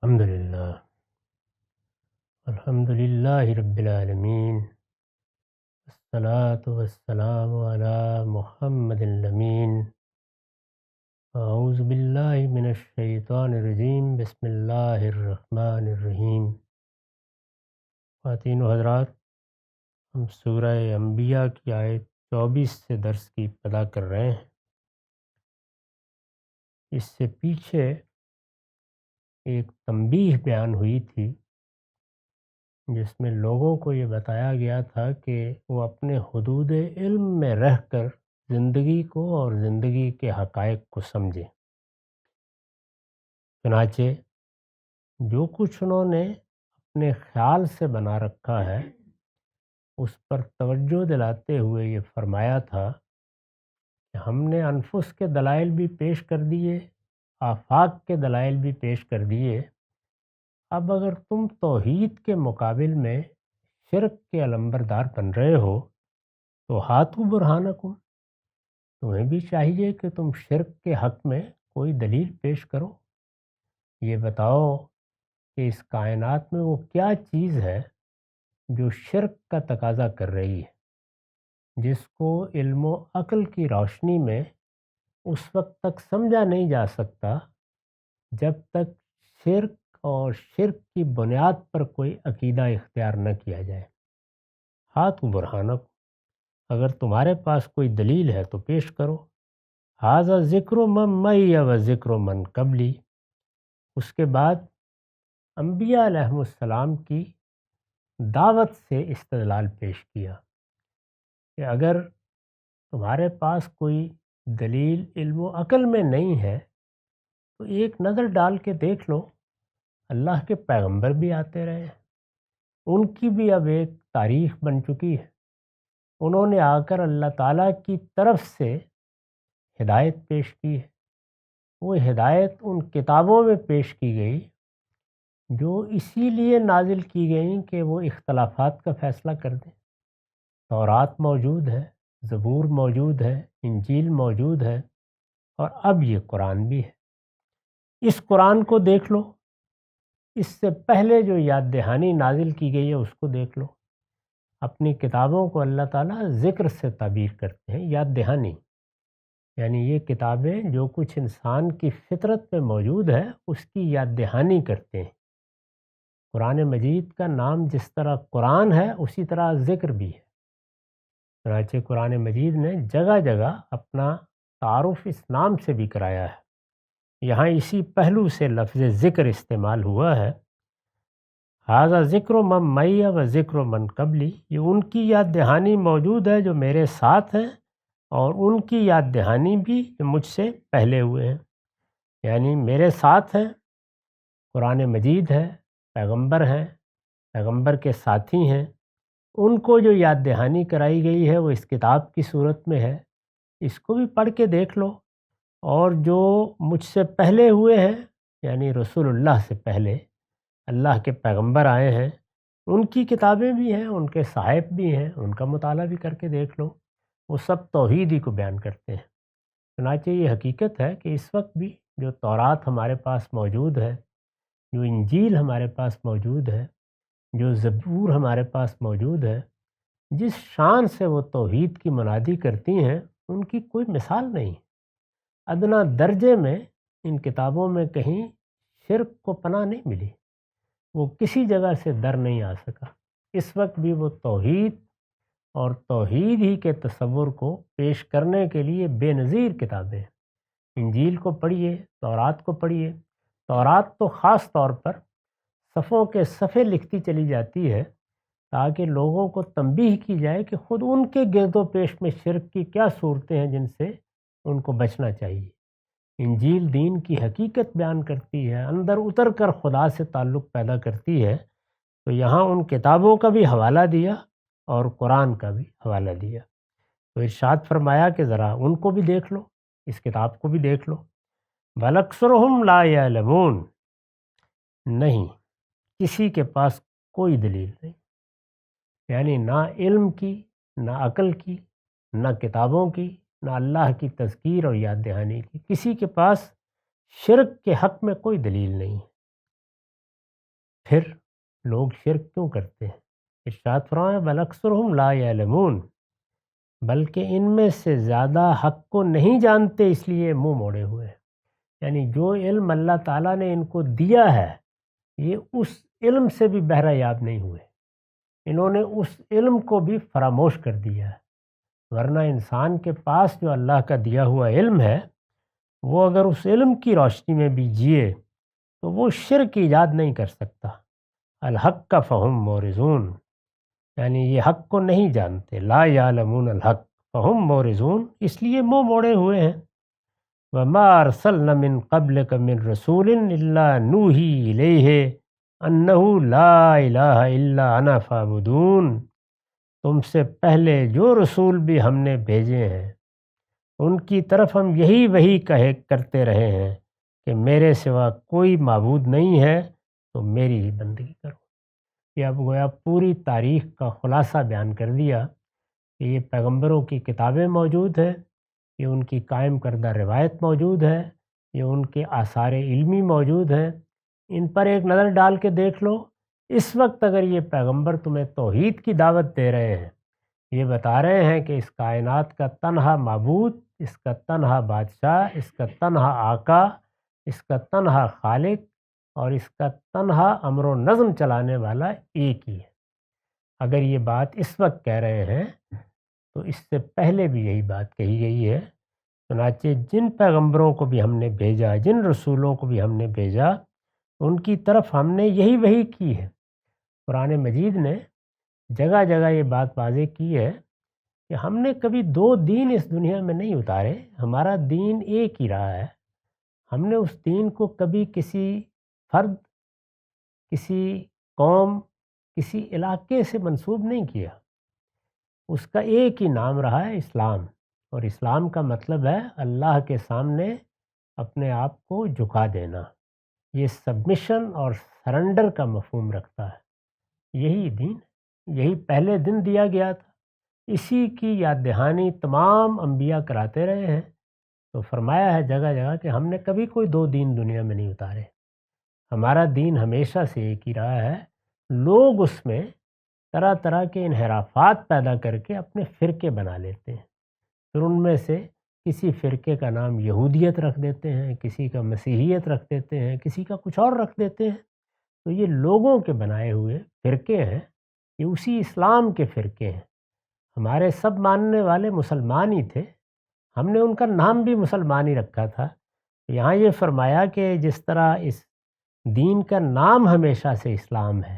الحمد للہ رب العالمین، الصلاۃ والسلام علی محمد الامین۔ اعوذ باللہ من الشیطان الرجیم، بسم اللہ الرحمن الرحیم۔ خواتین و حضرات، ہم سورہ انبیاء کی آیت 24 سے درس کی ابتدا کر رہے ہیں۔ اس سے پیچھے ایک تنبیہ بیان ہوئی تھی، جس میں لوگوں کو یہ بتایا گیا تھا کہ وہ اپنے حدود علم میں رہ کر زندگی کو اور زندگی کے حقائق کو سمجھیں۔ چنانچہ جو کچھ انہوں نے اپنے خیال سے بنا رکھا ہے، اس پر توجہ دلاتے ہوئے یہ فرمایا تھا کہ ہم نے انفس کے دلائل بھی پیش کر دیے، آفاق کے دلائل بھی پیش کر دیے۔ اب اگر تم توحید کے مقابل میں شرک کے علمبردار بن رہے ہو تو ہاتھو برہانکم، تمہیں بھی چاہیے کہ تم شرک کے حق میں کوئی دلیل پیش کرو۔ یہ بتاؤ کہ اس کائنات میں وہ کیا چیز ہے جو شرک کا تقاضا کر رہی ہے، جس کو علم و عقل کی روشنی میں اس وقت تک سمجھا نہیں جا سکتا جب تک شرک اور شرک کی بنیاد پر کوئی عقیدہ اختیار نہ کیا جائے۔ ہاتھ برہانک، اگر تمہارے پاس کوئی دلیل ہے تو پیش کرو۔ ھذا ذکر من معی و ذکر من قبلی۔ اس کے بعد انبیاء علیہم السلام کی دعوت سے استدلال پیش کیا کہ اگر تمہارے پاس کوئی دلیل علم و عقل میں نہیں ہے تو ایک نظر ڈال کے دیکھ لو، اللہ کے پیغمبر بھی آتے رہے ہیں، ان کی بھی اب ایک تاریخ بن چکی ہے۔ انہوں نے آ کر اللہ تعالیٰ کی طرف سے ہدایت پیش کی ہے۔ وہ ہدایت ان کتابوں میں پیش کی گئی جو اسی لیے نازل کی گئیں کہ وہ اختلافات کا فیصلہ کر دیں۔ تورات موجود ہے، زبور موجود ہے، انجیل موجود ہے، اور اب یہ قرآن بھی ہے۔ اس قرآن کو دیکھ لو، اس سے پہلے جو یاد دہانی نازل کی گئی ہے اس کو دیکھ لو۔ اپنی کتابوں کو اللہ تعالیٰ ذکر سے تعبیر کرتے ہیں، یاد دہانی، یعنی یہ کتابیں جو کچھ انسان کی فطرت میں موجود ہے اس کی یاد دہانی کرتے ہیں۔ قرآن مجید کا نام جس طرح قرآن ہے اسی طرح ذکر بھی ہے۔ چنانچہ قرآن مجید نے جگہ جگہ اپنا تعارف اس نام سے بھی کرایا ہے۔ یہاں اسی پہلو سے لفظ ذکر استعمال ہوا ہے۔ ھذا ذکر من معی و ذکر من قبلی، یہ ان کی یاد دہانی موجود ہے جو میرے ساتھ ہیں، اور ان کی یاد دہانی بھی جو مجھ سے پہلے ہوئے ہیں، یعنی میرے ساتھ ہیں، قرآن مجید ہے، پیغمبر ہیں، پیغمبر کے ساتھی ہیں، ان کو جو یاد دہانی کرائی گئی ہے وہ اس کتاب کی صورت میں ہے۔ اس کو بھی پڑھ کے دیکھ لو، اور جو مجھ سے پہلے ہوئے ہیں، یعنی رسول اللہ سے پہلے اللہ کے پیغمبر آئے ہیں، ان کی کتابیں بھی ہیں، ان کے صحائف بھی ہیں، ان کا مطالعہ بھی کر کے دیکھ لو، وہ سب توحید ہی کو بیان کرتے ہیں۔ چنانچہ یہ حقیقت ہے کہ اس وقت بھی جو تورات ہمارے پاس موجود ہے، جو انجیل ہمارے پاس موجود ہے، جو زبور ہمارے پاس موجود ہے، جس شان سے وہ توحید کی منادی کرتی ہیں ان کی کوئی مثال نہیں۔ ادنا درجے میں ان کتابوں میں کہیں شرک کو پناہ نہیں ملی، وہ کسی جگہ سے در نہیں آ سکا۔ اس وقت بھی وہ توحید اور توحید ہی کے تصور کو پیش کرنے کے لیے بے نظیر کتابیں ہیں۔ انجیل کو پڑھیے، تورات کو پڑھیے۔ تورات تو خاص طور پر صفوں کے صفحے لکھتی چلی جاتی ہے تاکہ لوگوں کو تنبیہ کی جائے کہ خود ان کے گرد و پیش میں شرک کی کیا صورتیں ہیں جن سے ان کو بچنا چاہیے۔ انجیل دین کی حقیقت بیان کرتی ہے، اندر اتر کر خدا سے تعلق پیدا کرتی ہے، تو یہاں ان کتابوں کا بھی حوالہ دیا اور قرآن کا بھی حوالہ دیا۔ تو ارشاد فرمایا کہ ذرا ان کو بھی دیکھ لو، اس کتاب کو بھی دیکھ لو۔ بل اکثرہم لا یعلمون، نہیں، کسی کے پاس کوئی دلیل نہیں، یعنی نہ علم کی، نہ عقل کی، نہ کتابوں کی، نہ اللہ کی تذکیر اور یاد دہانی کی، کسی کے پاس شرک کے حق میں کوئی دلیل نہیں ہے۔ پھر لوگ شرک کیوں کرتے ہیں؟ ارشاد فرمایا بل اکثرہم لا یعلمون، بلکہ ان میں سے زیادہ حق کو نہیں جانتے، اس لیے منہ موڑے ہوئے ہیں۔ یعنی جو علم اللہ تعالیٰ نے ان کو دیا ہے، یہ اس علم سے بھی بہرہ یاب نہیں ہوئے، انہوں نے اس علم کو بھی فراموش کر دیا ہے۔ ورنہ انسان کے پاس جو اللہ کا دیا ہوا علم ہے، وہ اگر اس علم کی روشنی میں بھی جیے تو وہ شرک ایجاد نہیں کر سکتا۔ الحق کا فہم مورزون، یعنی یہ حق کو نہیں جانتے، لا یعلمون الحق فہم مورزون، اس لیے منہ موڑے ہوئے ہیں۔ وما ارسلنا من قبلک من رسول الا نوحی الیہ انہ لا الہ الا انا فاعبدون، تم سے پہلے جو رسول بھی ہم نے بھیجے ہیں ان کی طرف ہم یہی وحی کرتے رہے ہیں کہ میرے سوا کوئی معبود نہیں ہے تو میری ہی بندگی کرو۔ یہ اب گویا پوری تاریخ کا خلاصہ بیان کر دیا کہ یہ پیغمبروں کی کتابیں موجود ہیں، یہ ان کی قائم کردہ روایت موجود ہے، یہ ان کے آثار علمی موجود ہیں، ان پر ایک نظر ڈال کے دیکھ لو۔ اس وقت اگر یہ پیغمبر تمہیں توحید کی دعوت دے رہے ہیں، یہ بتا رہے ہیں کہ اس کائنات کا تنہا معبود، اس کا تنہا بادشاہ، اس کا تنہا آقا، اس کا تنہا خالق اور اس کا تنہا امر و نظم چلانے والا ایک ہی ہے۔ اگر یہ بات اس وقت کہہ رہے ہیں تو اس سے پہلے بھی یہی بات کہی گئی ہے۔ چنانچہ جن پیغمبروں کو بھی ہم نے بھیجا، جن رسولوں کو بھی ہم نے بھیجا، ان کی طرف ہم نے یہی وحی کی ہے۔ قرآن مجید نے جگہ جگہ یہ بات واضح کی ہے کہ ہم نے کبھی دو دین اس دنیا میں نہیں اتارے، ہمارا دین ایک ہی رہا ہے۔ ہم نے اس دین کو کبھی کسی فرد، کسی قوم، کسی علاقے سے منسوب نہیں کیا۔ اس کا ایک ہی نام رہا ہے اسلام، اور اسلام کا مطلب ہے اللہ کے سامنے اپنے آپ کو جھکا دینا۔ یہ سبمیشن اور سرنڈر کا مفہوم رکھتا ہے۔ یہی دین، یہی پہلے دن دیا گیا تھا، اسی کی یاد دہانی تمام انبیاء کراتے رہے ہیں۔ تو فرمایا ہے جگہ جگہ کہ ہم نے کبھی کوئی دو دین دنیا میں نہیں اتارے، ہمارا دین ہمیشہ سے ایک ہی رہا ہے۔ لوگ اس میں طرح طرح کے انحرافات پیدا کر کے اپنے فرقے بنا لیتے ہیں، پھر ان میں سے کسی فرقے کا نام یہودیت رکھ دیتے ہیں، کسی کا مسیحیت رکھ دیتے ہیں، کسی کا کچھ اور رکھ دیتے ہیں۔ تو یہ لوگوں کے بنائے ہوئے فرقے ہیں، یہ اسی اسلام کے فرقے ہیں۔ ہمارے سب ماننے والے مسلمان ہی تھے، ہم نے ان کا نام بھی مسلمان ہی رکھا تھا۔ یہاں یہ فرمایا کہ جس طرح اس دین کا نام ہمیشہ سے اسلام ہے،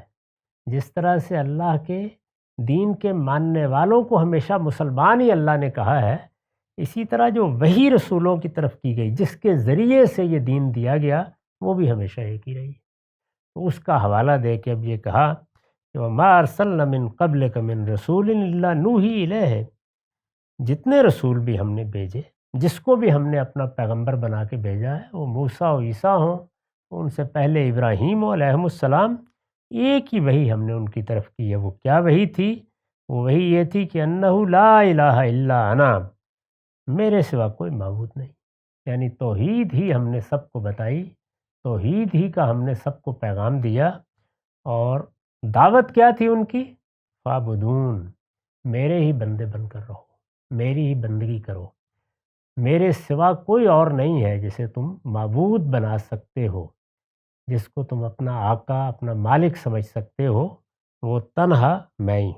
جس طرح سے اللہ کے دین کے ماننے والوں کو ہمیشہ مسلمان ہی اللہ نے کہا ہے، اسی طرح جو وحی رسولوں کی طرف کی گئی، جس کے ذریعے سے یہ دین دیا گیا، وہ بھی ہمیشہ ایک ہی رہی۔ تو اس کا حوالہ دے کے اب یہ کہا کہ وَمَا أَرْسَلْنَا مِن قَبْلِكَ مِن رَسُولٍ إِلَّا نُوحِي إِلَيْهِ، جتنے رسول بھی ہم نے بھیجے، جس کو بھی ہم نے اپنا پیغمبر بنا کے بھیجا ہے، وہ موسیٰ و عیسیٰ ہوں، ان سے پہلے ابراہیم علیہ السلام، ایک ہی وحی ہم نے ان کی طرف کی ہے۔ وہ کیا وحی تھی؟ وہ وحی یہ تھی کہ انہ لا الہ الا انا، میرے سوا کوئی معبود نہیں۔ یعنی توحید ہی ہم نے سب کو بتائی، توحید ہی کا ہم نے سب کو پیغام دیا، اور دعوت کیا تھی ان کی؟ فعبدون، میرے ہی بندے بن کر رہو، میری ہی بندگی کرو، میرے سوا کوئی اور نہیں ہے جسے تم معبود بنا سکتے ہو، جس کو تم اپنا آقا، اپنا مالک سمجھ سکتے ہو، وہ تنہا میں ہی،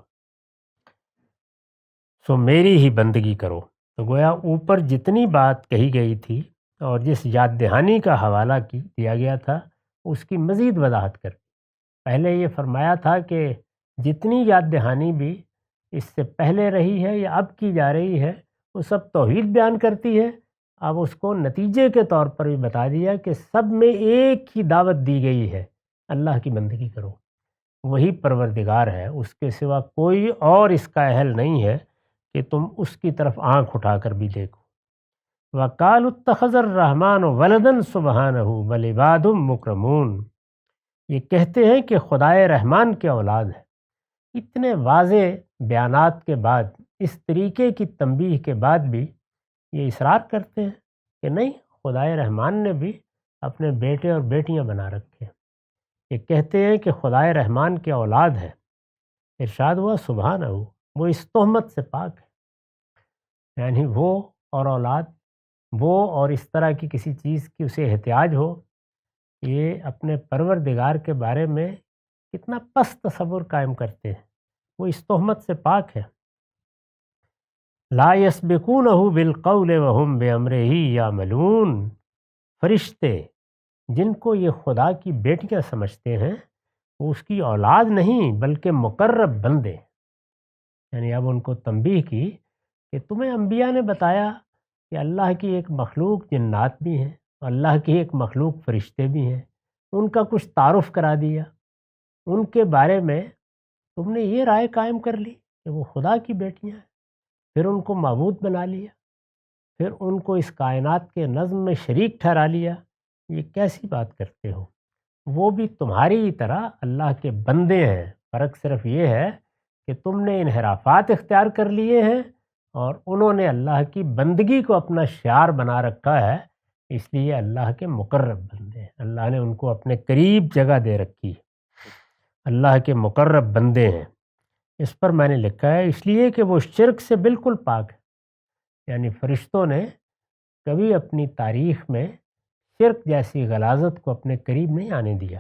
سو میری ہی بندگی کرو۔ تو گویا اوپر جتنی بات کہی گئی تھی اور جس یاد دہانی کا حوالہ دیا گیا تھا، اس کی مزید وضاحت کر پہلے یہ فرمایا تھا کہ جتنی یاد دہانی بھی اس سے پہلے رہی ہے یا اب کی جا رہی ہے، وہ سب توحید بیان کرتی ہے۔ اب اس کو نتیجے کے طور پر بھی بتا دیا کہ سب میں ایک ہی دعوت دی گئی ہے، اللہ کی بندگی کرو، وہی پروردگار ہے، اس کے سوا کوئی اور اس کا اہل نہیں ہے کہ تم اس کی طرف آنکھ اٹھا کر بھی دیکھو۔ وَقَالُوا اتَّخَذَ الرَّحْمَٰنُ وَلَدًا سُبْحَانَهُ بَلْ عِبَادٌ مُّکْرَمُونَ، یہ کہتے ہیں کہ خدائے رحمان کی اولاد ہے۔ اتنے واضح بیانات کے بعد، اس طریقے کی تنبیہ کے بعد بھی یہ اصرار کرتے ہیں کہ نہیں، خدائے رحمان نے بھی اپنے بیٹے اور بیٹیاں بنا رکھے ہیں۔ یہ کہتے ہیں کہ خدائے رحمان کی اولاد ہے۔ ارشاد ہوا سبحانہ، وہ اس تہمت سے پاک ہے، یعنی وہ اور اولاد، وہ اور اس طرح کی کسی چیز کی اسے احتیاج ہو، یہ اپنے پروردگار کے بارے میں کتنا پست تصور قائم کرتے ہیں۔ وہ اس تہمت سے پاک ہے۔ لا یسبقونہ بالقول وہم بامرہ یعملون، فرشتے جن کو یہ خدا کی بیٹیاں سمجھتے ہیں وہ اس کی اولاد نہیں بلکہ مقرب بندے، یعنی اب ان کو تنبیہ کی کہ تمہیں انبیاء نے بتایا کہ اللہ کی ایک مخلوق جنات بھی ہیں، اللہ کی ایک مخلوق فرشتے بھی ہیں، ان کا کچھ تعارف کرا دیا، ان کے بارے میں تم نے یہ رائے قائم کر لی کہ وہ خدا کی بیٹیاں ہیں، پھر ان کو معبود بنا لیا، پھر ان کو اس کائنات کے نظم میں شریک ٹھہرا لیا۔ یہ کیسی بات کرتے ہو؟ وہ بھی تمہاری طرح اللہ کے بندے ہیں، فرق صرف یہ ہے کہ تم نے انحرافات اختیار کر لیے ہیں اور انہوں نے اللہ کی بندگی کو اپنا شعار بنا رکھا ہے، اس لیے اللہ کے مقرب بندے ہیں، اللہ نے ان کو اپنے قریب جگہ دے رکھی ہے، اللہ کے مقرب بندے ہیں۔ اس پر میں نے لکھا ہے اس لیے کہ وہ شرک سے بالکل پاک ہے، یعنی فرشتوں نے کبھی اپنی تاریخ میں شرک جیسی غلاظت کو اپنے قریب نہیں آنے دیا،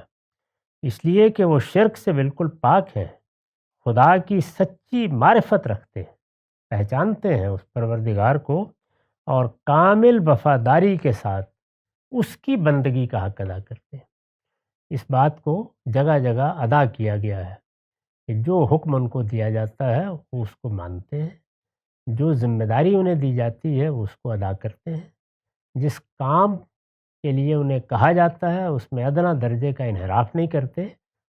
اس لیے کہ وہ شرک سے بالکل پاک ہیں، خدا کی سچی معرفت رکھتے ہیں، پہچانتے ہیں اس پروردگار کو اور کامل وفاداری کے ساتھ اس کی بندگی کا حق ادا کرتے ہیں۔ اس بات کو جگہ جگہ ادا کیا گیا ہے کہ جو حکم ان کو دیا جاتا ہے وہ اس کو مانتے ہیں، جو ذمہ داری انہیں دی جاتی ہے وہ اس کو ادا کرتے ہیں، جس کام کے لیے انہیں کہا جاتا ہے اس میں ادنا درجے کا انحراف نہیں کرتے،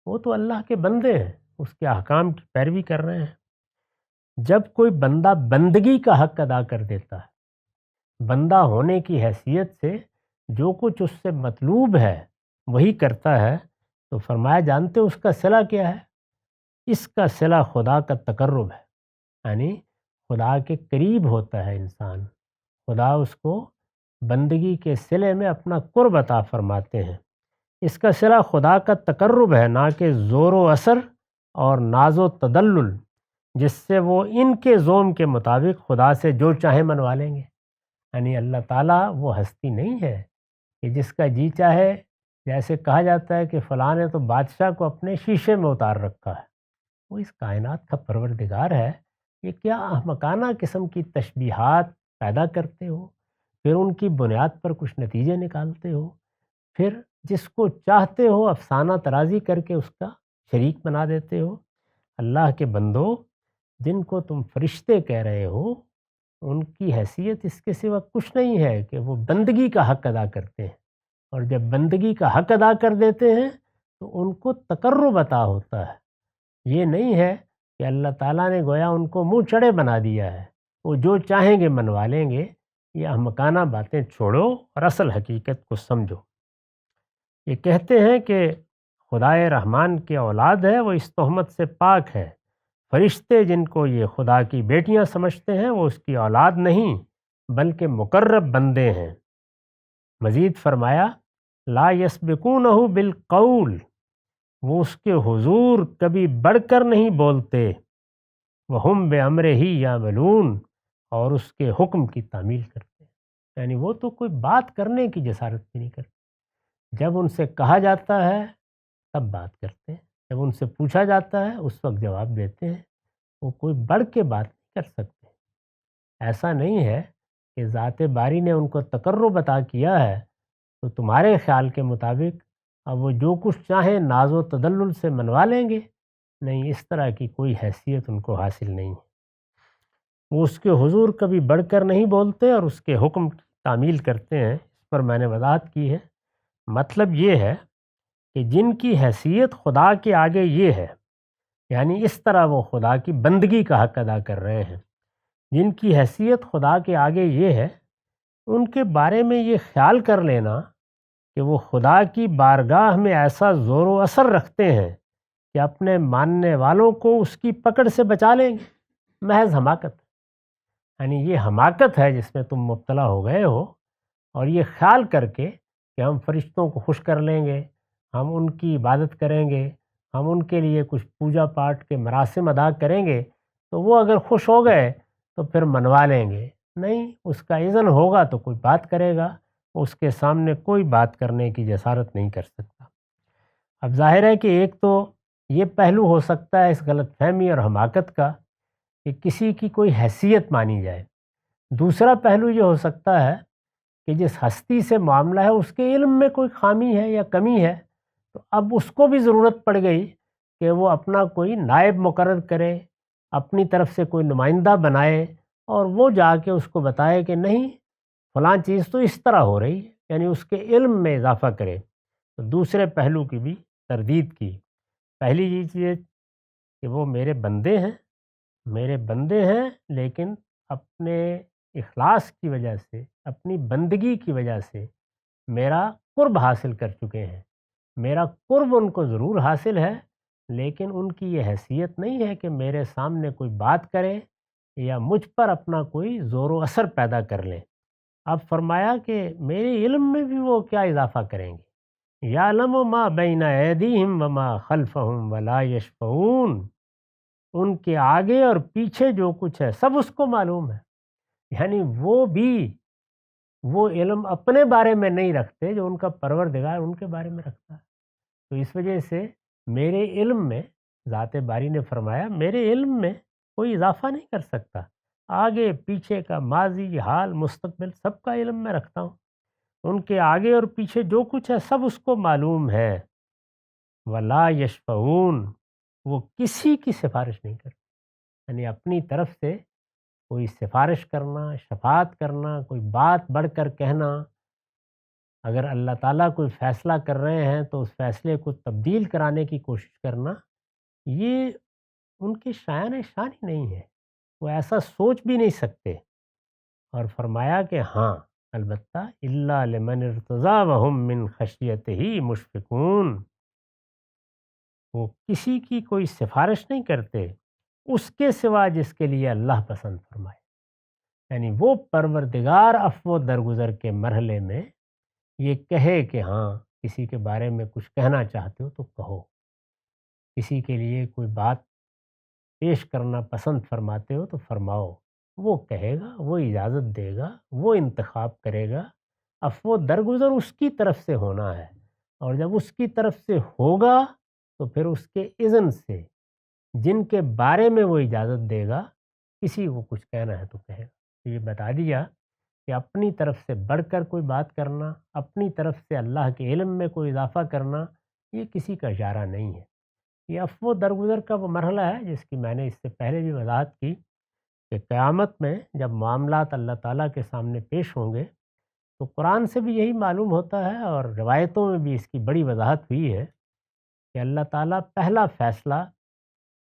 وہ تو اللہ کے بندے ہیں، اس کے احکام کی پیروی کر رہے ہیں۔ جب کوئی بندہ بندگی کا حق ادا کر دیتا ہے، بندہ ہونے کی حیثیت سے جو کچھ اس سے مطلوب ہے وہی کرتا ہے، تو فرمایا جانتے اس کا صلہ کیا ہے؟ اس کا صلہ خدا کا تقرب ہے، یعنی خدا کے قریب ہوتا ہے انسان، خدا اس کو بندگی کے صلے میں اپنا قرب عطا فرماتے ہیں۔ اس کا صلہ خدا کا تقرب ہے، نہ کہ زور و اثر اور ناز و تدلل جس سے وہ ان کے زوم کے مطابق خدا سے جو چاہیں منوا لیں گے۔ یعنی اللہ تعالیٰ وہ ہستی نہیں ہے کہ جس کا جی چاہے، جیسے کہا جاتا ہے کہ فلاں نے تو بادشاہ کو اپنے شیشے میں اتار رکھا ہے، وہ اس کائنات کا پروردگار ہے۔ یہ کیا احمقانہ قسم کی تشبیہات پیدا کرتے ہو، پھر ان کی بنیاد پر کچھ نتیجے نکالتے ہو، پھر جس کو چاہتے ہو افسانہ ترازی کر کے اس کا شریک بنا دیتے ہو۔ اللہ کے بندو جن کو تم فرشتے کہہ رہے ہو، ان کی حیثیت اس کے سوا کچھ نہیں ہے کہ وہ بندگی کا حق ادا کرتے ہیں، اور جب بندگی کا حق ادا کر دیتے ہیں تو ان کو تقرب عطا ہوتا ہے۔ یہ نہیں ہے کہ اللہ تعالیٰ نے گویا ان کو منہ چڑے بنا دیا ہے، وہ جو چاہیں گے منوا لیں گے۔ یہ احمقانہ باتیں چھوڑو اور اصل حقیقت کو سمجھو۔ یہ کہتے ہیں کہ خدائے رحمان کی اولاد ہے، وہ اس تہمت سے پاک ہے۔ فرشتے جن کو یہ خدا کی بیٹیاں سمجھتے ہیں وہ اس کی اولاد نہیں بلکہ مقرب بندے ہیں۔ مزید فرمایا لا یسبقونہ بالقول، وہ اس کے حضور کبھی بڑھ کر نہیں بولتے، وہم بامرہ یعملون، اور اس کے حکم کی تعمیل کرتے ہیں، یعنی وہ تو کوئی بات کرنے کی جسارت بھی نہیں کرتے، جب ان سے کہا جاتا ہے تب بات کرتے ہیں، جب ان سے پوچھا جاتا ہے اس وقت جواب دیتے ہیں، وہ کوئی بڑھ کے بات نہیں کر سکتے۔ ایسا نہیں ہے کہ ذات باری نے ان کو تقرب عطا کیا ہے تو تمہارے خیال کے مطابق اب وہ جو کچھ چاہیں ناز و تدلل سے منوا لیں گے، نہیں، اس طرح کی کوئی حیثیت ان کو حاصل نہیں ہے۔ وہ اس کے حضور کبھی بڑھ کر نہیں بولتے اور اس کے حکم کی تعمیل کرتے ہیں۔ اس پر میں نے وضاحت کی ہے، مطلب یہ ہے کہ جن کی حیثیت خدا کے آگے یہ ہے، یعنی اس طرح وہ خدا کی بندگی کا حق ادا کر رہے ہیں، جن کی حیثیت خدا کے آگے یہ ہے، ان کے بارے میں یہ خیال کر لینا کہ وہ خدا کی بارگاہ میں ایسا زور و اثر رکھتے ہیں کہ اپنے ماننے والوں کو اس کی پکڑ سے بچا لیں گے، محض حماقت، یعنی یہ حماقت ہے جس میں تم مبتلا ہو گئے ہو، اور یہ خیال کر کے کہ ہم فرشتوں کو خوش کر لیں گے، ہم ان کی عبادت کریں گے، ہم ان کے لیے کچھ پوجا پاٹ کے مراسم ادا کریں گے، تو وہ اگر خوش ہو گئے تو پھر منوا لیں گے، نہیں اس کا اذن ہوگا تو کوئی بات کرے گا، اس کے سامنے کوئی بات کرنے کی جسارت نہیں کر سکتا۔ اب ظاہر ہے کہ ایک تو یہ پہلو ہو سکتا ہے اس غلط فہمی اور حماقت کا کہ کسی کی کوئی حیثیت مانی جائے، دوسرا پہلو یہ ہو سکتا ہے کہ جس ہستی سے معاملہ ہے اس کے علم میں کوئی خامی ہے یا کمی ہے، تو اب اس کو بھی ضرورت پڑ گئی کہ وہ اپنا کوئی نائب مقرر کرے، اپنی طرف سے کوئی نمائندہ بنائے اور وہ جا کے اس کو بتائے کہ نہیں فلاں چیز تو اس طرح ہو رہی ہے، یعنی اس کے علم میں اضافہ کرے۔ تو دوسرے پہلو کی بھی تردید کی۔ پہلی یہ چیز کہ وہ میرے بندے ہیں لیکن اپنے اخلاص کی وجہ سے، اپنی بندگی کی وجہ سے میرا قرب حاصل کر چکے ہیں، میرا قرب ان کو ضرور حاصل ہے، لیکن ان کی یہ حیثیت نہیں ہے کہ میرے سامنے کوئی بات کرے یا مجھ پر اپنا کوئی زور و اثر پیدا کر لیں۔ اب فرمایا کہ میرے علم میں بھی وہ کیا اضافہ کریں گے، یعلم ما بین ایدیہم وما خلفہم ولا یشفعون، ان کے آگے اور پیچھے جو کچھ ہے سب اس کو معلوم ہے، یعنی وہ بھی وہ علم اپنے بارے میں نہیں رکھتے جو ان کا پروردگار ان کے بارے میں رکھتا ہے۔ تو اس وجہ سے میرے علم میں، ذات باری نے فرمایا میرے علم میں کوئی اضافہ نہیں کر سکتا، آگے پیچھے کا ماضی حال مستقبل سب کا علم میں رکھتا ہوں، ان کے آگے اور پیچھے جو کچھ ہے سب اس کو معلوم ہے۔ ولا یشفعون، وہ کسی کی سفارش نہیں کرتے، یعنی اپنی طرف سے کوئی سفارش کرنا، شفاعت کرنا، کوئی بات بڑھ کر کہنا، اگر اللہ تعالیٰ کوئی فیصلہ کر رہے ہیں تو اس فیصلے کو تبدیل کرانے کی کوشش کرنا، یہ ان کی شایان شان ہی نہیں ہے، وہ ایسا سوچ بھی نہیں سکتے۔ اور فرمایا کہ ہاں البتہ الا لمن ارتضی وہم من خشیتہ مشفقون، وہ کسی کی کوئی سفارش نہیں کرتے اس کے سوا جس کے لیے اللہ پسند فرمائے، یعنی وہ پروردگار عفو و درگزر کے مرحلے میں یہ کہے کہ ہاں کسی کے بارے میں کچھ کہنا چاہتے ہو تو کہو، کسی کے لیے کوئی بات پیش کرنا پسند فرماتے ہو تو فرماؤ، وہ کہے گا، وہ اجازت دے گا، وہ انتخاب کرے گا، عفو و درگزر اس کی طرف سے ہونا ہے، اور جب اس کی طرف سے ہوگا تو پھر اس کے اذن سے جن کے بارے میں وہ اجازت دے گا کسی کو کچھ کہنا ہے تو کہے گا۔ یہ بتا دیا کہ اپنی طرف سے بڑھ کر کوئی بات کرنا، اپنی طرف سے اللہ کے علم میں کوئی اضافہ کرنا، یہ کسی کا اشارہ نہیں ہے۔ یہ عفو و درگزر کا وہ مرحلہ ہے جس کی میں نے اس سے پہلے بھی وضاحت کی کہ قیامت میں جب معاملات اللہ تعالیٰ کے سامنے پیش ہوں گے تو قرآن سے بھی یہی معلوم ہوتا ہے اور روایتوں میں بھی اس کی بڑی وضاحت ہوئی ہے کہ اللہ تعالیٰ پہلا فیصلہ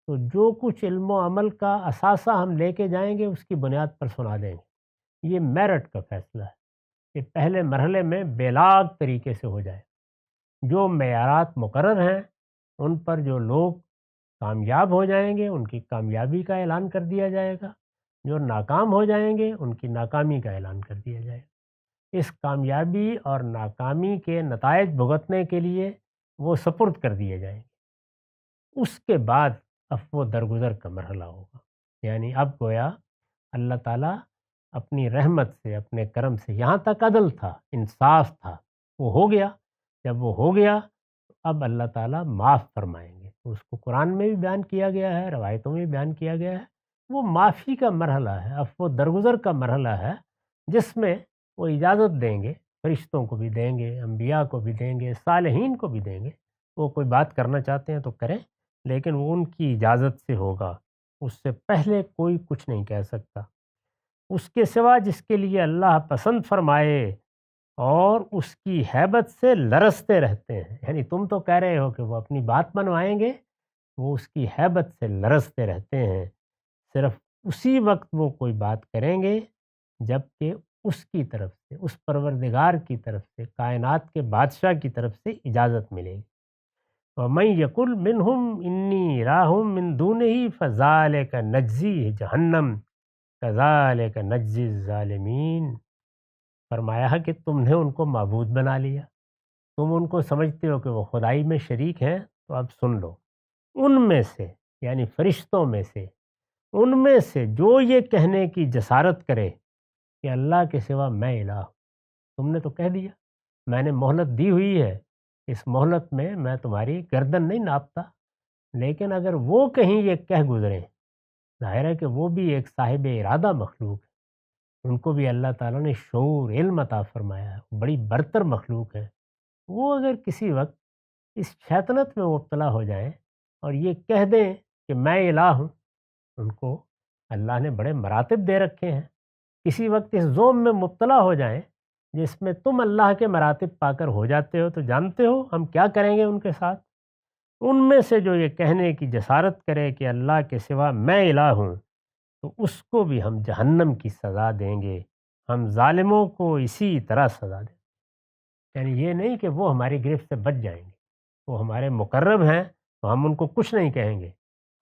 تو جو کچھ علم و عمل کا اثاثہ ہم لے کے جائیں گے اس کی بنیاد پر سنا دیں گے۔ یہ میرٹ کا فیصلہ ہے کہ پہلے مرحلے میں بیلاگ طریقے سے ہو جائے، جو معیارات مقرر ہیں ان پر جو لوگ کامیاب ہو جائیں گے ان کی کامیابی کا اعلان کر دیا جائے گا، جو ناکام ہو جائیں گے ان کی ناکامی کا اعلان کر دیا جائے گا۔ اس کامیابی اور ناکامی کے نتائج بھگتنے کے لیے وہ سپرد کر دیے جائیں گے۔ اس کے بعد عفو و درگزر کا مرحلہ ہوگا، یعنی اب گویا اللہ تعالیٰ اپنی رحمت سے، اپنے کرم سے، یہاں تک عدل تھا، انصاف تھا، وہ ہو گیا، جب وہ ہو گیا تو اب اللہ تعالیٰ معاف فرمائیں گے۔ اس کو قرآن میں بھی بیان کیا گیا ہے، روایتوں میں بھی بیان کیا گیا ہے، وہ معافی کا مرحلہ ہے، عفو و درگزر کا مرحلہ ہے، جس میں وہ اجازت دیں گے، فرشتوں کو بھی دیں گے، انبیاء کو بھی دیں گے، صالحین کو بھی دیں گے، وہ کوئی بات کرنا چاہتے ہیں تو کریں، لیکن وہ ان کی اجازت سے ہوگا، اس سے پہلے کوئی کچھ نہیں کہہ سکتا۔ اس کے سوا جس کے لیے اللہ پسند فرمائے اور اس کی ہیبت سے لرزتے رہتے ہیں، یعنی تم تو کہہ رہے ہو کہ وہ اپنی بات منوائیں گے، وہ اس کی ہیبت سے لرزتے رہتے ہیں، صرف اسی وقت وہ کوئی بات کریں گے جب کہ اس کی طرف سے، اس پروردگار کی طرف سے، کائنات کے بادشاہ کی طرف سے اجازت ملے گی۔ وَمَن يَقُلْ مِنْهُمْ إِنِّي إِلَٰهٌ مِّن دُونِهِ فَذَٰلِكَ نَجْزِيهِ جَهَنَّمَ كَذَٰلِكَ نَجْزِي الظَّالِمِينَ۔ فرمایا کہ تم نے ان کو معبود بنا لیا، تم ان کو سمجھتے ہو کہ وہ خدائی میں شریک ہیں، تو اب سن لو، ان میں سے یعنی فرشتوں میں سے، ان میں سے جو یہ کہنے کی جسارت کرے کہ اللہ کے سوا میں الہ ہوں۔ تم نے تو کہہ دیا، میں نے مہلت دی ہوئی ہے، اس مہلت میں تمہاری گردن نہیں ناپتا، لیکن اگر وہ کہیں یہ کہہ گزریں، ظاہر ہے کہ وہ بھی ایک صاحب ارادہ مخلوق ہے، ان کو بھی اللہ تعالیٰ نے شعور علم عطا فرمایا ہے، بڑی برتر مخلوق ہے، وہ اگر کسی وقت اس شیطنت میں مبتلا ہو جائیں اور یہ کہہ دیں کہ میں الہ ہوں، ان کو اللہ نے بڑے مراتب دے رکھے ہیں، کسی وقت اس ذوم میں مبتلا ہو جائیں جس میں تم اللہ کے مراتب پا کر ہو جاتے ہو، تو جانتے ہو ہم کیا کریں گے ان کے ساتھ؟ ان میں سے جو یہ کہنے کی جسارت کرے کہ اللہ کے سوا میں الہ ہوں، تو اس کو بھی ہم جہنم کی سزا دیں گے، ہم ظالموں کو اسی طرح سزا دیں گے۔ یعنی یہ نہیں کہ وہ ہماری گرفت سے بچ جائیں گے، وہ ہمارے مقرب ہیں تو ہم ان کو کچھ نہیں کہیں گے،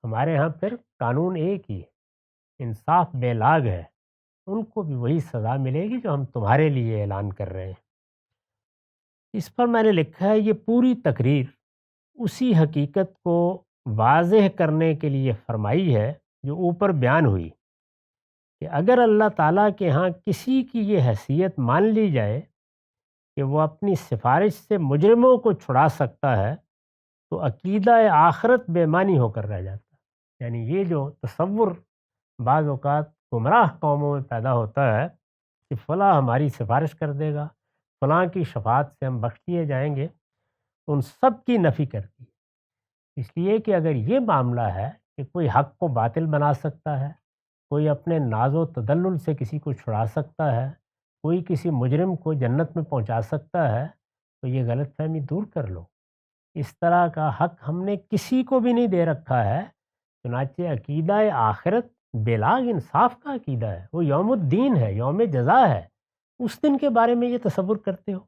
ہمارے ہاں پھر قانون ایک ہی ہے، انصاف بے لاگ ہے، ان کو بھی وہی سزا ملے گی جو ہم تمہارے لیے اعلان کر رہے ہیں۔ اس پر میں نے لکھا ہے یہ پوری تقریر اسی حقیقت کو واضح کرنے کے لیے فرمائی ہے جو اوپر بیان ہوئی، کہ اگر اللہ تعالیٰ کے ہاں کسی کی یہ حیثیت مان لی جائے کہ وہ اپنی سفارش سے مجرموں کو چھڑا سکتا ہے، تو عقیدہ آخرت بے معنی ہو کر رہ جاتا ہے۔ یعنی یہ جو تصور بعض اوقات گمراہ قوموں میں پیدا ہوتا ہے کہ فلاں ہماری سفارش کر دے گا، فلاں کی شفاعت سے ہم بخش دیے جائیں گے، ان سب کی نفی کرتی ہے۔ اس لیے کہ اگر یہ معاملہ ہے کہ کوئی حق کو باطل بنا سکتا ہے، کوئی اپنے ناز و تدلل سے کسی کو چھڑا سکتا ہے، کوئی کسی مجرم کو جنت میں پہنچا سکتا ہے، تو یہ غلط فہمی دور کر لو، اس طرح کا حق ہم نے کسی کو بھی نہیں دے رکھا ہے۔ چنانچہ عقیدہ آخرت بلاگ انصاف کا عقیدہ ہے، وہ یوم الدین ہے، یوم جزا ہے، اس دن کے بارے میں یہ تصور کرتے ہو،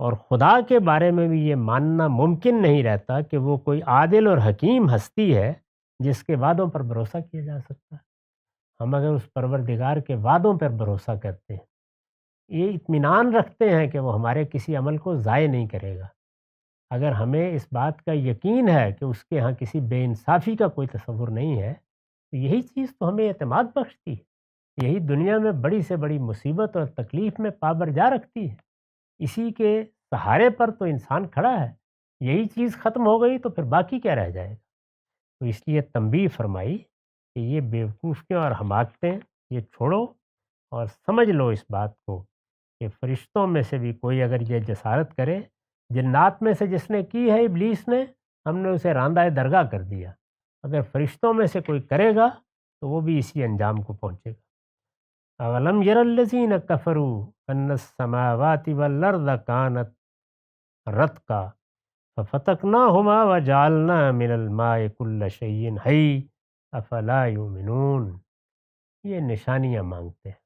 اور خدا کے بارے میں بھی یہ ماننا ممکن نہیں رہتا کہ وہ کوئی عادل اور حکیم ہستی ہے جس کے وعدوں پر بھروسہ کیا جا سکتا ہے۔ ہم اگر اس پروردگار کے وعدوں پر بھروسہ کرتے ہیں، یہ اطمینان رکھتے ہیں کہ وہ ہمارے کسی عمل کو ضائع نہیں کرے گا، اگر ہمیں اس بات کا یقین ہے کہ اس کے ہاں کسی بے انصافی کا کوئی تصور نہیں ہے، تو یہی چیز تو ہمیں اعتماد بخشتی ہے، یہی دنیا میں بڑی سے بڑی مصیبت اور تکلیف میں پابرجا رکھتی ہے۔ اسی کے سہارے پر تو انسان کھڑا ہے، یہی چیز ختم ہو گئی تو پھر باقی کیا رہ جائے گا؟ تو اس لیے تنبیہ فرمائی کہ یہ بیوقوفیاں اور حماقتیں یہ چھوڑو، اور سمجھ لو اس بات کو کہ فرشتوں میں سے بھی کوئی اگر یہ جسارت کرے، جنات میں سے جس نے کی ہے ابلیس نے، ہم نے اسے راندہ درگاہ کر دیا، اگر فرشتوں میں سے کوئی کرے گا تو وہ بھی اسی انجام کو پہنچے گا۔ اولم یر الذین کفروا ان السماوات والارض کانت رتقا ففتقناہما وجعلنا من الماء کل شیء حی افلا یؤمنون۔ یہ نشانیاں مانگتے ہیں۔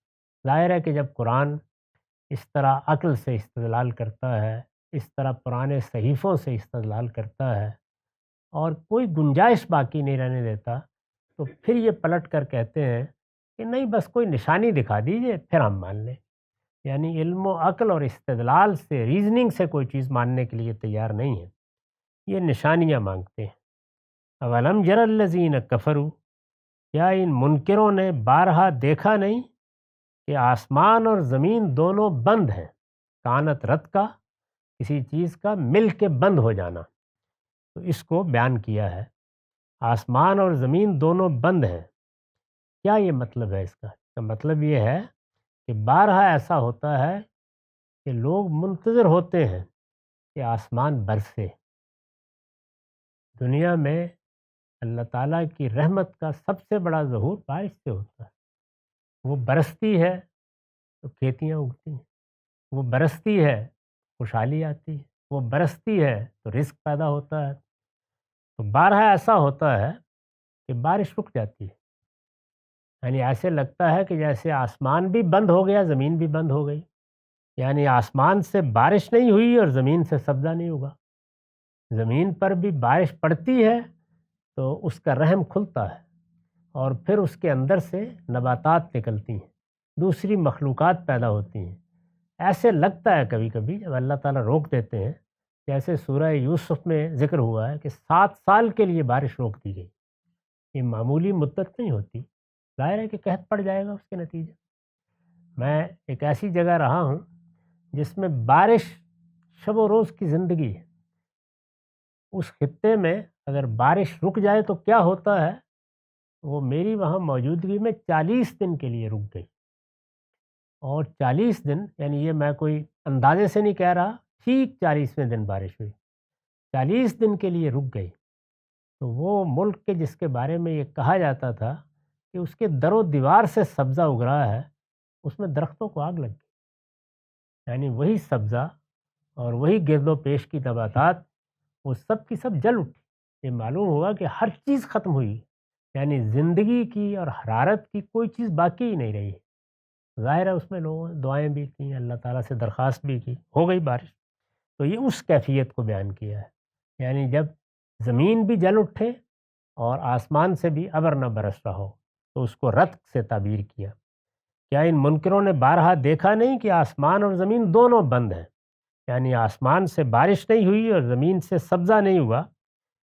ظاہر ہے کہ جب قرآن اس طرح عقل سے استدلال کرتا ہے، اس طرح پرانے صحیفوں سے استدلال کرتا ہے اور کوئی گنجائش باقی نہیں رہنے دیتا، تو پھر یہ پلٹ کر کہتے ہیں کہ نہیں، بس کوئی نشانی دکھا دیجئے پھر ہم مان لیں۔ یعنی علم و عقل اور استدلال سے، ریزننگ سے کوئی چیز ماننے کے لیے تیار نہیں ہے، یہ نشانیاں مانگتے ہیں۔ اولم یر الذین کفروا، کیا ان منکروں نے بارہا دیکھا نہیں کہ آسمان اور زمین دونوں بند ہیں؟ کانت رت کا، کسی چیز کا مل کے بند ہو جانا، تو اس کو بیان کیا ہے، آسمان اور زمین دونوں بند ہیں۔ کیا یہ مطلب ہے اس کا مطلب یہ ہے کہ بارہا ایسا ہوتا ہے کہ لوگ منتظر ہوتے ہیں کہ آسمان برسے۔ دنیا میں اللہ تعالیٰ کی رحمت کا سب سے بڑا ظہور بارش سے ہوتا ہے، وہ برستی ہے تو کھیتیاں اگتی ہیں، وہ برستی ہے خوشحالی آتی ہے، وہ برستی ہے تو رزق پیدا ہوتا ہے۔ تو بارہا ایسا ہوتا ہے کہ بارش رک جاتی ہے، یعنی ایسے لگتا ہے کہ جیسے آسمان بھی بند ہو گیا، زمین بھی بند ہو گئی، یعنی آسمان سے بارش نہیں ہوئی اور زمین سے سبزہ نہیں ہوگا۔ زمین پر بھی بارش پڑتی ہے تو اس کا رحم کھلتا ہے اور پھر اس کے اندر سے نباتات نکلتی ہیں، دوسری مخلوقات پیدا ہوتی ہیں۔ ایسے لگتا ہے کبھی کبھی جب اللہ تعالیٰ روک دیتے ہیں، جیسے سورہ یوسف میں ذکر ہوا ہے کہ 7 سال کے لیے بارش روک دی گئی۔ یہ معمولی مدت نہیں ہوتی، ظاہر ہے کہ قحط پڑ جائے گا اس کے نتیجے۔ میں ایک ایسی جگہ رہا ہوں جس میں بارش شب و روز کی زندگی ہے۔ اس خطے میں اگر بارش رک جائے تو کیا ہوتا ہے، وہ میری وہاں موجودگی میں 40 دن کے لیے رک گئی۔ اور 40 دن یعنی یہ میں کوئی اندازے سے نہیں کہہ رہا، ٹھیک 40ویں دن بارش ہوئی، 40 دن کے لیے رک گئی۔ تو وہ ملک کے جس کے بارے میں یہ کہا جاتا تھا کہ اس کے در و دیوار سے سبزہ اگ رہا ہے، اس میں درختوں کو آگ لگ گئی، یعنی وہی سبزہ اور وہی گرد و پیش کی نباتات وہ سب کی سب جل اٹھی۔ یہ معلوم ہوا کہ ہر چیز ختم ہوئی، یعنی زندگی کی اور حرارت کی کوئی چیز باقی ہی نہیں رہی۔ ظاہر ہے اس میں لوگوں نے دعائیں بھی کی، اللہ تعالیٰ سے درخواست بھی کی، ہو گئی بارش۔ تو یہ اس کیفیت کو بیان کیا ہے، یعنی جب زمین بھی جل اٹھے اور آسمان سے بھی ابر نہ برس رہا ہو، تو اس کو رتق سے تعبیر کیا۔ کیا ان منکروں نے بارہا دیکھا نہیں کہ آسمان اور زمین دونوں بند ہیں، یعنی آسمان سے بارش نہیں ہوئی اور زمین سے سبزہ نہیں ہوا۔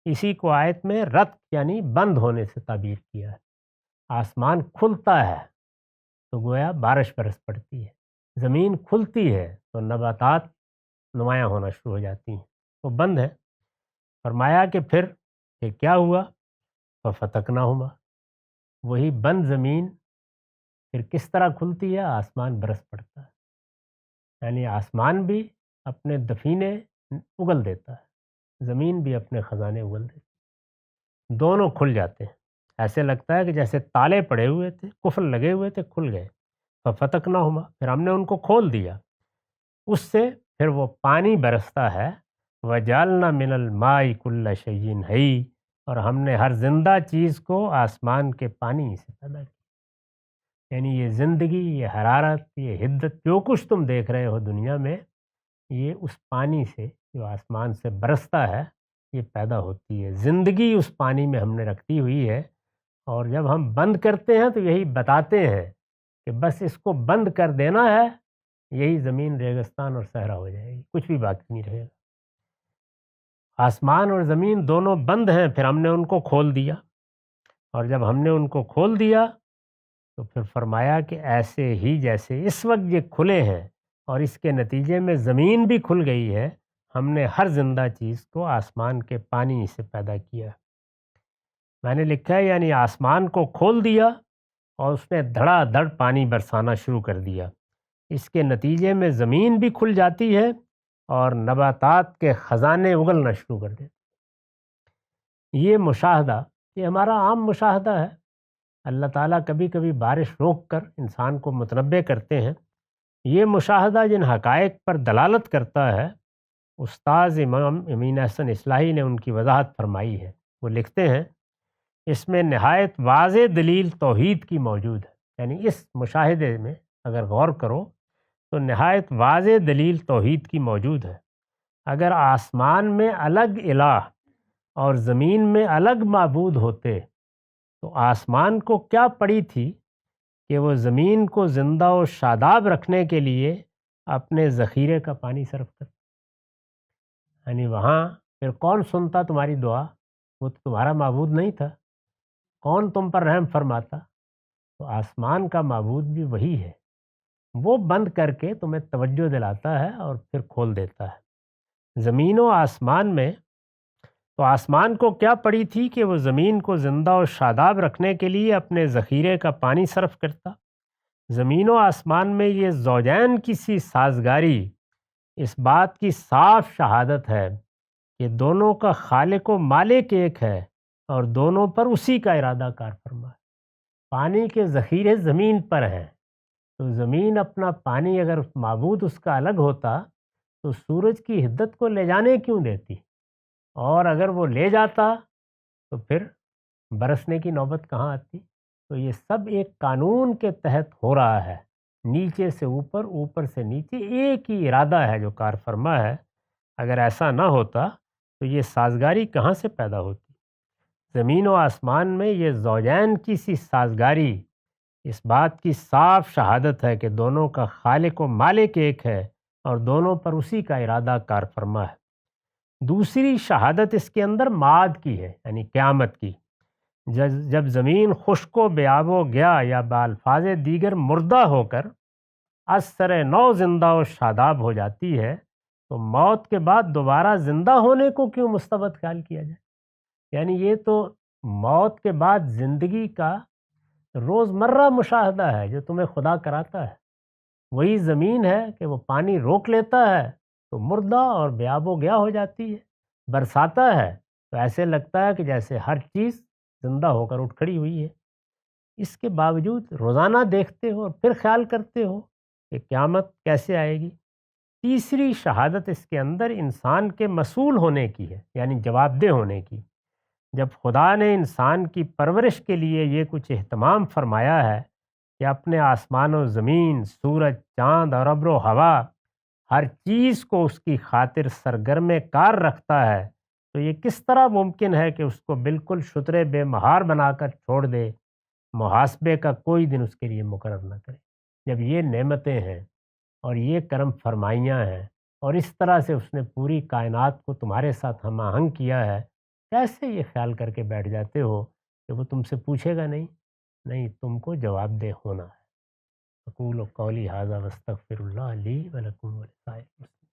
اسی کو آیت میں رتق یعنی بند ہونے سے تعبیر کیا ہے۔ آسمان کھلتا ہے تو گویا بارش برس پڑتی ہے، زمین کھلتی ہے تو نباتات نمایاں ہونا شروع ہو جاتی ہیں، وہ بند ہے۔ فرمایا کہ پھر یہ کیا ہوا، فَفَتَقْنَاهُمَا، وہی بند زمین پھر کس طرح کھلتی ہے، آسمان برس پڑتا ہے، یعنی آسمان بھی اپنے دفینے اگل دیتا ہے، زمین بھی اپنے خزانے اگل دیتی ہے، دونوں کھل جاتے ہیں۔ ایسے لگتا ہے کہ جیسے تالے پڑے ہوئے تھے، قفل لگے ہوئے تھے، کھل گئے۔ فَفَتَقْنَاهُمَا، پھر ہم نے ان کو کھول دیا، اس سے پھر وہ پانی برستا ہے۔ وَجَعَلْنَا مِنَ الْمَاءِ كُلَّ شَيْءٍ حَيٍّ، اور ہم نے ہر زندہ چیز کو آسمان کے پانی سے پیدا کیا، یعنی یہ زندگی، یہ حرارت، یہ حدت، جو کچھ تم دیکھ رہے ہو دنیا میں، یہ اس پانی سے جو آسمان سے برستا ہے یہ پیدا ہوتی ہے۔ زندگی اس پانی میں ہم نے رکھی ہوئی ہے، اور جب ہم بند کرتے ہیں تو یہی بتاتے ہیں کہ بس اس کو بند کر دینا ہے، یہی زمین ریگستان اور صحرا ہو جائے گی، کچھ بھی باقی نہیں رہے گا۔ آسمان اور زمین دونوں بند ہیں، پھر ہم نے ان کو کھول دیا، اور جب ہم نے ان کو کھول دیا تو پھر فرمایا کہ ایسے ہی جیسے اس وقت یہ کھلے ہیں اور اس کے نتیجے میں زمین بھی کھل گئی ہے، ہم نے ہر زندہ چیز کو آسمان کے پانی سے پیدا کیا۔ میں نے لکھا ہے یعنی آسمان کو کھول دیا اور اس نے دھڑا دھڑ پانی برسانا شروع کر دیا، اس کے نتیجے میں زمین بھی کھل جاتی ہے اور نباتات کے خزانے اگلنا شروع کر دیتے۔ یہ مشاہدہ، یہ ہمارا عام مشاہدہ ہے۔ اللہ تعالیٰ کبھی کبھی بارش روک کر انسان کو متنبہ کرتے ہیں۔ یہ مشاہدہ جن حقائق پر دلالت کرتا ہے، استاذ امام امین احسن اصلاحی نے ان کی وضاحت فرمائی ہے۔ وہ لکھتے ہیں اس میں نہایت واضح دلیل توحید کی موجود ہے، یعنی اس مشاہدے میں اگر غور کرو تو نہایت واضح دلیل توحید کی موجود ہے۔ اگر آسمان میں الگ الہ اور زمین میں الگ معبود ہوتے تو آسمان کو کیا پڑی تھی کہ وہ زمین کو زندہ و شاداب رکھنے کے لیے اپنے ذخیرے کا پانی صرف کرتا، یعنی وہاں پھر کون سنتا تمہاری دعا، وہ تو تمہارا معبود نہیں تھا، کون تم پر رحم فرماتا؟ تو آسمان کا معبود بھی وہی ہے، وہ بند کر کے تمہیں توجہ دلاتا ہے اور پھر کھول دیتا ہے۔ زمین و آسمان میں تو آسمان کو کیا پڑی تھی کہ وہ زمین کو زندہ و شاداب رکھنے کے لیے اپنے ذخیرے کا پانی صرف کرتا۔ زمین و آسمان میں یہ زوجین کی سی سازگاری اس بات کی صاف شہادت ہے کہ دونوں کا خالق و مالک ایک ہے اور دونوں پر اسی کا ارادہ کار فرما ہے۔ پانی کے ذخیرے زمین پر ہیں، تو زمین اپنا پانی اگر معبود اس کا الگ ہوتا تو سورج کی حدت کو لے جانے کیوں دیتی، اور اگر وہ لے جاتا تو پھر برسنے کی نوبت کہاں آتی؟ تو یہ سب ایک قانون کے تحت ہو رہا ہے، نیچے سے اوپر، اوپر سے نیچے، ایک ہی ارادہ ہے جو کار فرما ہے۔ اگر ایسا نہ ہوتا تو یہ سازگاری کہاں سے پیدا ہوتی؟ زمین و آسمان میں یہ زوجین کی سی سازگاری اس بات کی صاف شہادت ہے کہ دونوں کا خالق و مالک ایک ہے اور دونوں پر اسی کا ارادہ کار فرما ہے۔ دوسری شہادت اس کے اندر معاد کی ہے، یعنی قیامت کی، جب زمین خشک و بیاب و گیا یا بالفاظ دیگر مردہ ہو کر از سر نو زندہ و شاداب ہو جاتی ہے، تو موت کے بعد دوبارہ زندہ ہونے کو کیوں مستبد خیال کیا جائے؟ یعنی یہ تو موت کے بعد زندگی کا روزمرہ مشاہدہ ہے جو تمہیں خدا کراتا ہے۔ وہی زمین ہے کہ وہ پانی روک لیتا ہے تو مردہ اور بیاب و گیا ہو جاتی ہے، برساتا ہے تو ایسے لگتا ہے کہ جیسے ہر چیز زندہ ہو کر اٹھ کھڑی ہوئی ہے۔ اس کے باوجود روزانہ دیکھتے ہو اور پھر خیال کرتے ہو کہ قیامت کیسے آئے گی۔ تیسری شہادت اس کے اندر انسان کے مسئول ہونے کی ہے، یعنی جواب دہ ہونے کی۔ جب خدا نے انسان کی پرورش کے لیے یہ کچھ اہتمام فرمایا ہے کہ اپنے آسمان و زمین، سورج، چاند اور ابر و ہوا، ہر چیز کو اس کی خاطر سرگرم کار رکھتا ہے، تو یہ کس طرح ممکن ہے کہ اس کو بالکل شتر بے مہار بنا کر چھوڑ دے، محاسبے کا کوئی دن اس کے لیے مقرر نہ کرے؟ جب یہ نعمتیں ہیں اور یہ کرم فرمائیاں ہیں اور اس طرح سے اس نے پوری کائنات کو تمہارے ساتھ ہم آہنگ کیا ہے، کیسے یہ خیال کر کے بیٹھ جاتے ہو کہ وہ تم سے پوچھے گا نہیں؟ نہیں، تم کو جواب دہ ہونا ہے۔ اقول قولی ھذا واستغفر اللہ لی ولکم ولسائر المسلمین۔